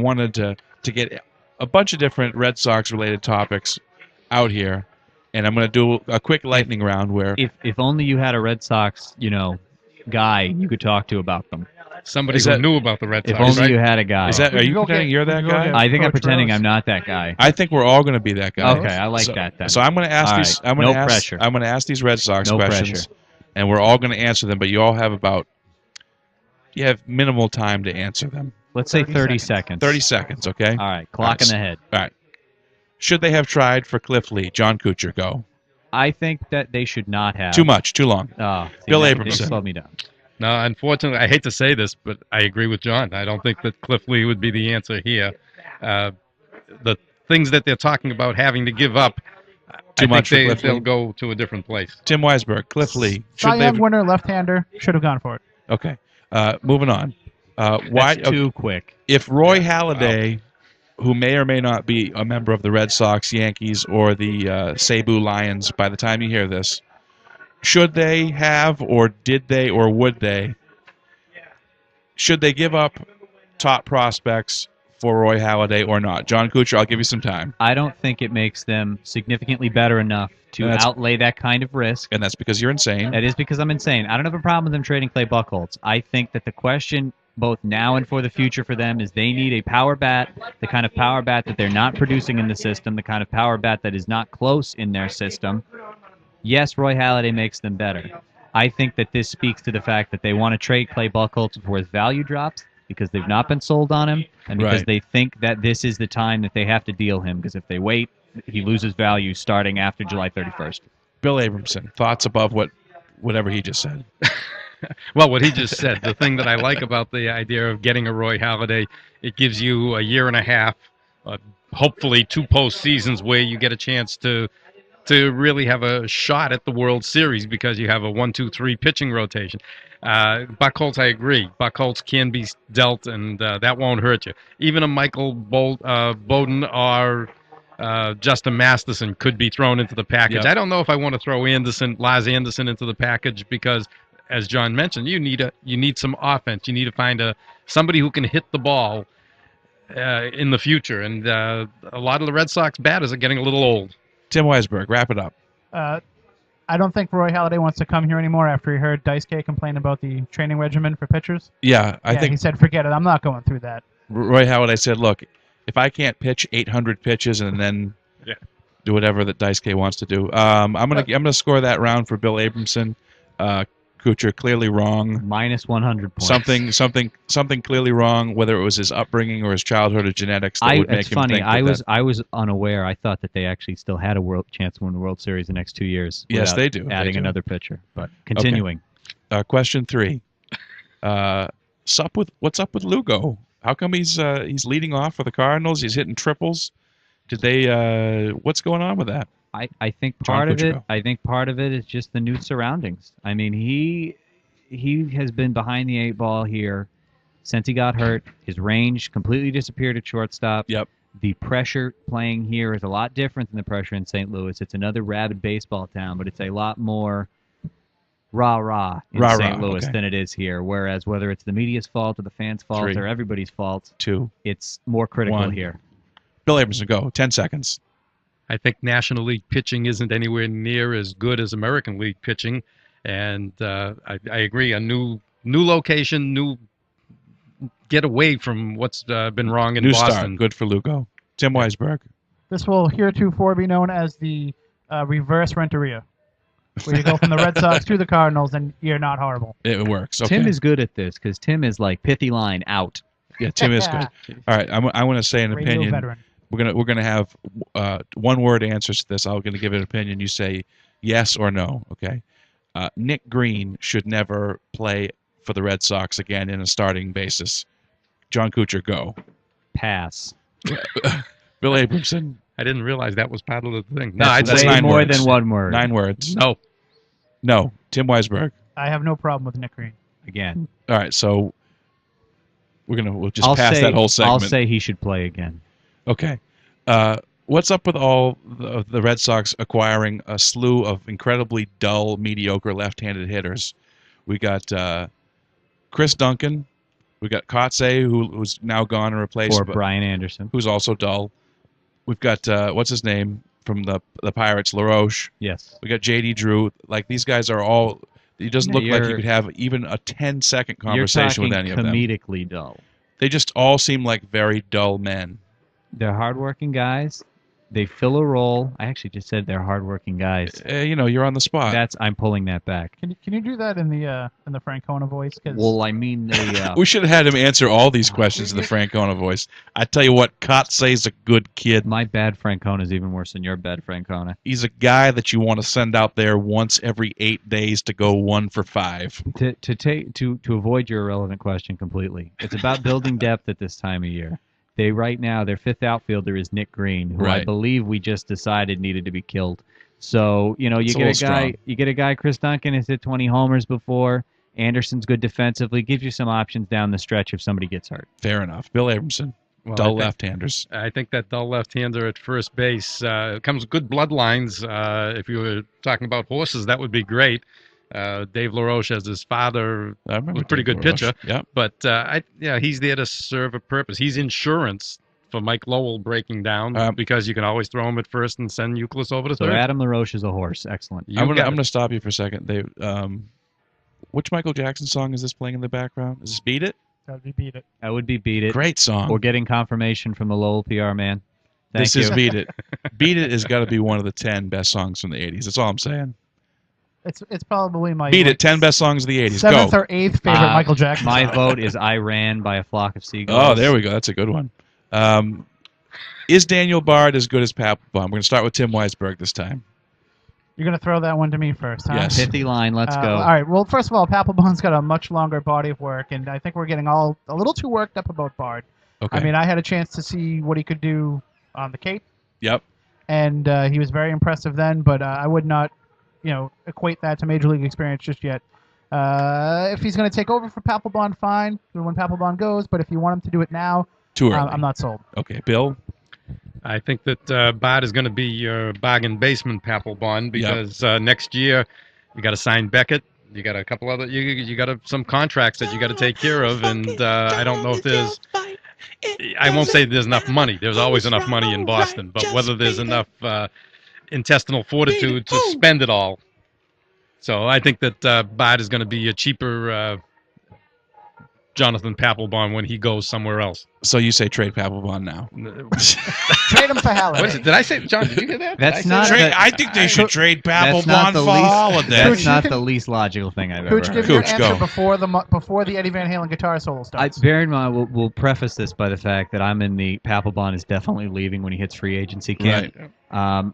wanted to get a bunch of different Red Sox-related topics out here, and I'm going to do a quick lightning round where... If only you had a Red Sox, guy you could talk to about them. Somebody who knew about the Red Sox. If only right? you had a guy. Are you pretending you're that guy? I think I'm pretending I'm not that guy. I think we're all going to be that guy. Okay, I like that then. So I'm going to ask these. I'm going to ask these Red Sox questions, and we're all going to answer them. But you all have minimal time to answer them. Let's say 30 seconds. 30 seconds, okay? All right, clock in the head. All right. Should they have tried for Cliff Lee? Jon Couture, go. I think that they should not have. Too much, too long. Bill Abramson. Slowed me down. No, unfortunately, I hate to say this, but I agree with John. I don't think that Cliff Lee would be the answer here. The things that they're talking about having to give up, Too much for Cliff they'll Lee. go to a different place. Tim Weisberg, Cliff Lee. Cy Young winner, left-hander, should have gone for it. Okay. Moving on. Why? That's too quick. If Roy Halladay, who may or may not be a member of the Red Sox, Yankees, or the Cebu Lions by the time you hear this, should they have, or did they, or would they? Should they give up top prospects for Roy Halladay or not? Jon Couture, I'll give you some time. I don't think it makes them significantly better enough to outlay that kind of risk. And that's because you're insane. That is because I'm insane. I don't have a problem with them trading Clay Buchholz. I think that the question, both now and for the future for them, is they need a power bat, the kind of power bat that they're not producing in the system, the kind of power bat that is not close in their system. Yes, Roy Halladay makes them better. I think that this speaks to the fact that they want to trade Clay Buchholz before his value drops because they've not been sold on him and because they think that this is the time that they have to deal him, because if they wait, he loses value starting after July 31st. Bill Abramson, thoughts above whatever he just said? Well, what he just said, the thing that I like about the idea of getting a Roy Halladay, it gives you a year and a half, hopefully 2 postseasons where you get a chance to really have a shot at the World Series because you have a 1-2-3 pitching rotation. Buchholz, I agree. Buchholz can be dealt, and that won't hurt you. Even a Michael Bowden or Justin Masterson could be thrown into the package. Yep. I don't know if I want to throw Lars Anderson into the package because, as John mentioned, you need some offense. You need to find somebody who can hit the ball in the future, and a lot of the Red Sox batters are getting a little old. Tim Weisberg, wrap it up. I don't think Roy Halladay wants to come here anymore after he heard Daisuke complain about the training regimen for pitchers. Yeah, I think he said, forget it, I'm not going through that. Roy Halladay said, look, if I can't pitch 800 pitches and then do whatever that Daisuke wants to do, I'm gonna score that round for Bill Abramson. Couture clearly wrong. Minus 100 points. Something clearly wrong, whether it was his upbringing or his childhood or genetics that would make him funny. think I was unaware. I thought that they actually still had a chance to win the World Series the next 2 years. Yes, they do. Adding another pitcher. But continuing. Okay. Question 3. What's up with Lugo? How come he's leading off for the Cardinals? He's hitting triples. What's going on with that? I think part of it is just the new surroundings. I mean, he has been behind the 8 ball here since he got hurt. His range completely disappeared at shortstop. Yep. The pressure playing here is a lot different than the pressure in St. Louis. It's another rabid baseball town, but it's a lot more rah-rah in St. Louis than it is here. Whereas whether it's the media's fault or the fans' fault 3, or everybody's fault, 2, it's more critical 1. here. Bill Abramson, go. 10 seconds. I think National League pitching isn't anywhere near as good as American League pitching, and I agree. A new location, get away from what's been wrong in Boston. Start. Good for Lugo. Tim Weisberg. This will heretofore be known as the reverse Renteria, where you go from the Red Sox to the Cardinals, and you're not horrible. It works. Okay. Tim is good at this because Tim is like pithy line out. Yeah, Tim is good. All right, I want to say an Radio opinion. veteran. We're gonna have one-word answers to this. I'm gonna give an opinion. You say yes or no. Okay. Nick Green should never play for the Red Sox again in a starting basis. Jon Couture, go. Pass. Bill Abramson. I didn't realize that was part of the thing. No, That's way 9 more words. than 1 word. 9 words. No. Tim Weisberg. I have no problem with Nick Green. Again. All right, so we'll just pass that whole segment. I'll say he should play again. Okay. What's up with all the Red Sox acquiring a slew of incredibly dull, mediocre left-handed hitters? We got Chris Duncan, We got Kotze, who's now gone and replaced, Or but Brian Anderson. who's also dull. We've got what's his name from the Pirates, LaRoche. Yes. We got JD Drew. Like these guys are all. It doesn't Yeah, look like you you're- could have even a 10-second You're conversation with talking any of them. comedically dull. They just all seem like very dull men. They're hardworking guys. They fill a role. I actually just said they're hardworking guys. You're on the spot. I'm pulling that back. Can you do that in the Francona voice? 'Cause Well, I mean, they. We should have had him answer all these questions in the Francona voice. I tell you what, Kotze's a good kid. My bad Francona is even worse than your bad Francona. He's a guy that you want to send out there once every 8 days to go 1 for 5. To avoid your irrelevant question completely, it's about building depth at this time of year. Right now, their fifth outfielder is Nick Green, who I Right. believe we just decided needed to be killed. So, you It's a get little strong. you get a guy, Chris Duncan has hit 20 homers before. Anderson's good defensively. Gives you some options down the stretch if somebody gets hurt. Fair enough. Bill Abramson, Well, dull I think- left-handers. I think that dull left-hander at first base comes with good bloodlines. If you were talking about horses, that would be great. Dave LaRoche as his father I remember was a pretty Dave good LaRoche. pitcher. Yep. But he's there to serve a purpose. He's insurance for Mike Lowell breaking down because you can always throw him at first and send Euclid over to So third. Adam LaRoche is a horse. Excellent. You I'm got it. gonna stop you for a second. Which Michael Jackson song is this playing in the background? Is this Beat It? that would be beat it. That would be Beat It. Great song. We're getting confirmation from the Lowell PR man. Thank This you. is Beat It. Beat It has got to be one of the 10 best songs from the 80s. That's all I'm saying. It's probably my Beat It, 10 best songs of the 80s. seventh Go. or eighth favorite Michael Jackson. My song. vote is I Ran by a Flock of Seagulls. Oh, there we go. That's a good one. Is Daniel Bard as good as Papelbon? We're going to start with Tim Weisberg this time. You're gonna throw that one to me first, huh? Yes. Pithy line. Let's go. All right. Well, first of all, Papelbon's got a much longer body of work, and I think we're getting all a little too worked up about Bard. Okay. I mean, I had a chance to see what he could do on the Cape, Yep. and he was very impressive then. But I would not, equate that to major league experience just yet. If he's going to take over for Papelbon, fine. When Papelbon goes, but if you want him to do it now, Too early. I'm not sold. Okay, Bill. I think that Bard is going to be your bargain basement Papelbon because next year you got to sign Beckett. You got a couple other. You got some contracts that you got to take care of, and I don't know if there's. I won't say there's enough money. There's always enough money in Boston, but whether there's enough intestinal fortitude to spend it all. So I think that Bard is going to be a cheaper Jonathan Papelbon when he goes somewhere else. So you say trade Papelbon now. Trade him for Halliday. What is it? Did I say, John? Did you hear that? That's Did I not say that? I think they should trade That's Papelbon not for the least. Holiday. That's Cooch, not you the can- least logical thing I've Cooch, ever give heard. your Cooch, answer go. before the Eddie Van Halen guitar solo starts. Bear in mind, we'll preface this by the fact that I'm in the Papelbon is definitely leaving when he hits free agency camp. Right.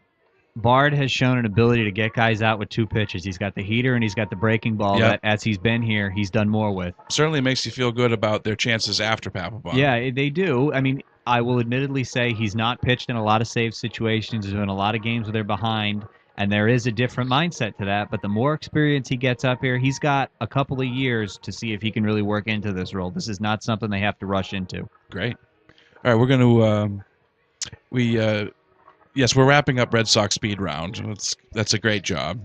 Bard has shown an ability to get guys out with two pitches. He's got the heater and he's got the breaking ball Yep. that, as he's been here, he's done more with. Certainly makes you feel good about their chances after Papelbon. Yeah, they do. I mean, I will admittedly say he's not pitched in a lot of save situations. He's in a lot of games where they're behind, and there is a different mindset to that. But the more experience he gets up here, he's got a couple of years to see if he can really work into this role. This is not something they have to rush into. Great. All right, we're going to yes, we're wrapping up Red Sox speed round. That's a great job.